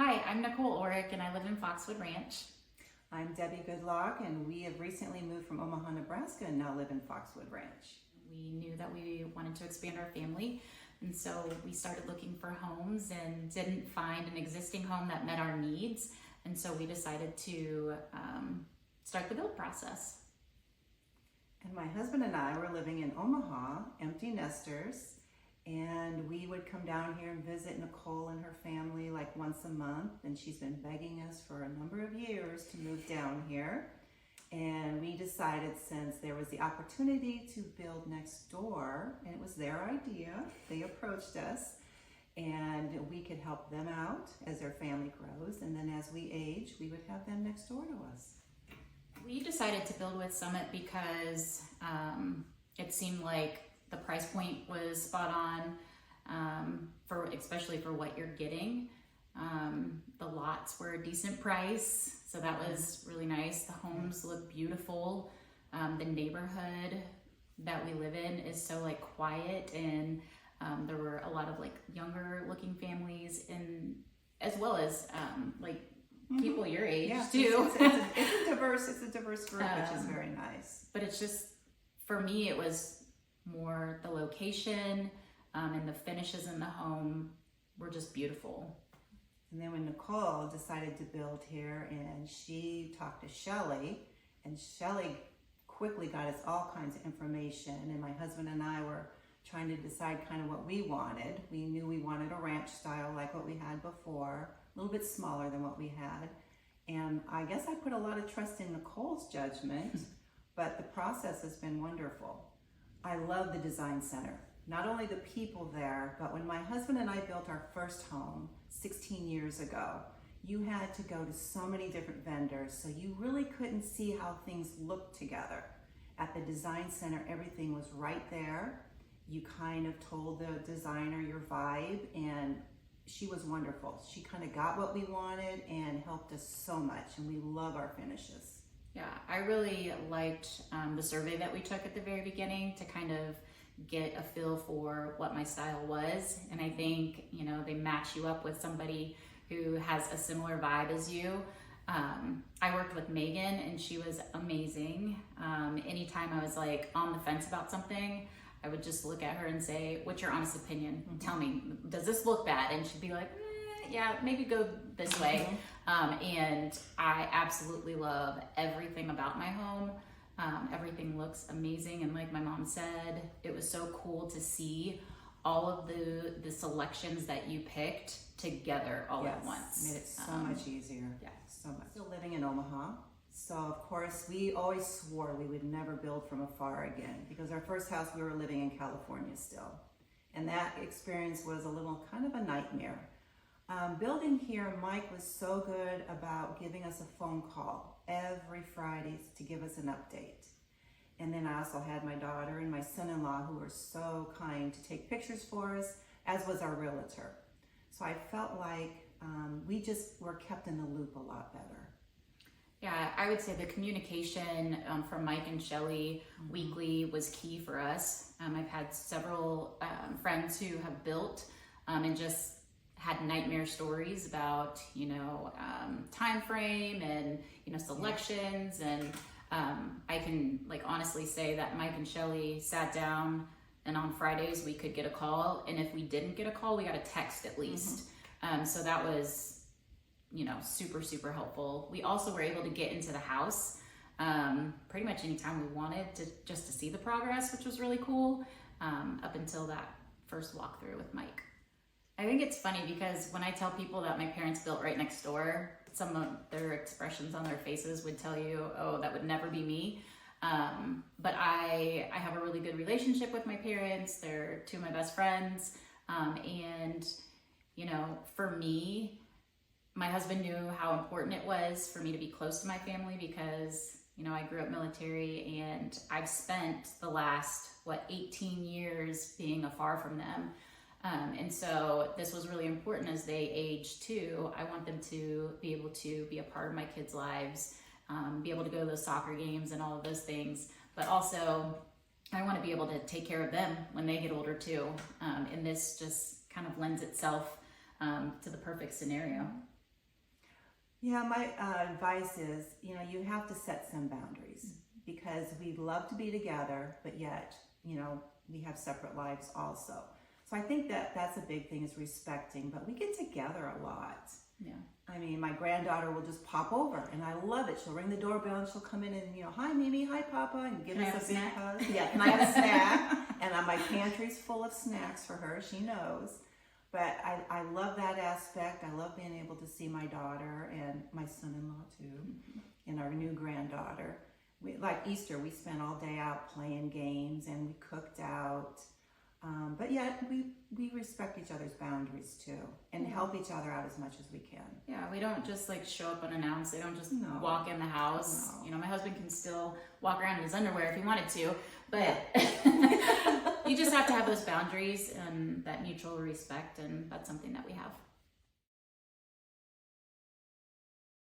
Hi, I'm Nicole Orick and I live in Foxwood Ranch. I'm Debbie Goodlock, and we have recently moved from Omaha, Nebraska, and now live in Foxwood Ranch. We knew that we wanted to expand our family, and so we started looking for homes and didn't find an existing home that met our needs, and so we decided to start the build process. And my husband and I were living in Omaha, empty nesters, and we would come down here and visit Nicole and her family like once a month, and she's been begging us for a number of years to move down here. And we decided, since there was the opportunity to build next door, and it was their idea, they approached us, and we could help them out as their family grows, and then as we age, we would have them next door to us. We decided to build with Summit because it seemed like the price point was spot on, especially for what you're getting. The lots were a decent price, so that was really nice. The homes look beautiful. The neighborhood that we live in is so quiet, and there were a lot of younger looking families, and as well as people your age too. It's a diverse group, which is very nice. But it's just, for me, it was more the location and the finishes in the home were just beautiful. And then when Nicole decided to build here, and she talked to Shelly, and Shelly quickly got us all kinds of information, and my husband and I were trying to decide kind of what we wanted. We knew we wanted a ranch style like what we had before, a little bit smaller than what we had. And I guess I put a lot of trust in Nicole's judgment, but the process has been wonderful. I love the design center. Not only the people there, but when my husband and I built our first home 16 years ago, you had to go to so many different vendors, so you really couldn't see how things looked together. At the design center, everything was right there. You kind of told the designer your vibe, and she was wonderful. She kind of got what we wanted and helped us so much, and we love our finishes. Yeah, I really liked the survey that we took at the very beginning to kind of get a feel for what my style was. And I think, they match you up with somebody who has a similar vibe as you. I worked with Megan, and she was amazing. Anytime I was on the fence about something, I would just look at her and say, what's your honest opinion? Tell me, does this look bad? And she'd be like, yeah, maybe go this way. And I absolutely love everything about my home. Everything looks amazing. And like my mom said, it was so cool to see all of the selections that you picked together all at once. Made it so much easier. Yeah. So much. Still living in Omaha. So of course, we always swore we would never build from afar again, because our first house, we were living in California still. And that experience was a little kind of a nightmare. Building here, Mike was so good about giving us a phone call every Friday to give us an update. And then I also had my daughter and my son-in-law who were so kind to take pictures for us, as was our realtor. So I felt like we just were kept in the loop a lot better. Yeah, I would say the communication from Mike and Shelly weekly was key for us. I've had several friends who have built and just had nightmare stories about, time frame and, selections. And I can honestly say that Mike and Shelly sat down, and on Fridays we could get a call. And if we didn't get a call, we got a text at least. So that was, super, super helpful. We also were able to get into the house pretty much anytime we wanted to see the progress, which was really cool, up until that first walkthrough with Mike. I think it's funny because when I tell people that my parents built right next door, some of their expressions on their faces would tell you, oh, that would never be me. But I have a really good relationship with my parents. They're two of my best friends. And, for me, my husband knew how important it was for me to be close to my family because, I grew up military, and I've spent the last, 18 years being afar from them. And so this was really important as they age too. I want them to be able to be a part of my kids' lives, be able to go to those soccer games and all of those things. But also, I want to be able to take care of them when they get older too. And this just kind of lends itself to the perfect scenario. Yeah, my advice is, you have to set some boundaries because we love to be together, but yet, we have separate lives also. So I think that that's a big thing is respecting, but we get together a lot. Yeah. I mean, my granddaughter will just pop over and I love it. She'll ring the doorbell and she'll come in and, hi Mimi, hi Papa, and give Can I us have a a big snack? hug. Yeah, can I have a snack? And my pantry's full of snacks for her, she knows. But I love that aspect. I love being able to see my daughter and my son-in-law too, and our new granddaughter. Like Easter, we spent all day out playing games and we cooked out. But yet we respect each other's boundaries too and help each other out as much as we can. Yeah, we don't just like show up unannounced. They don't just No. walk in the house. No. My husband can still walk around in his underwear if he wanted to, but you just have to have those boundaries and that mutual respect, and that's something that we have.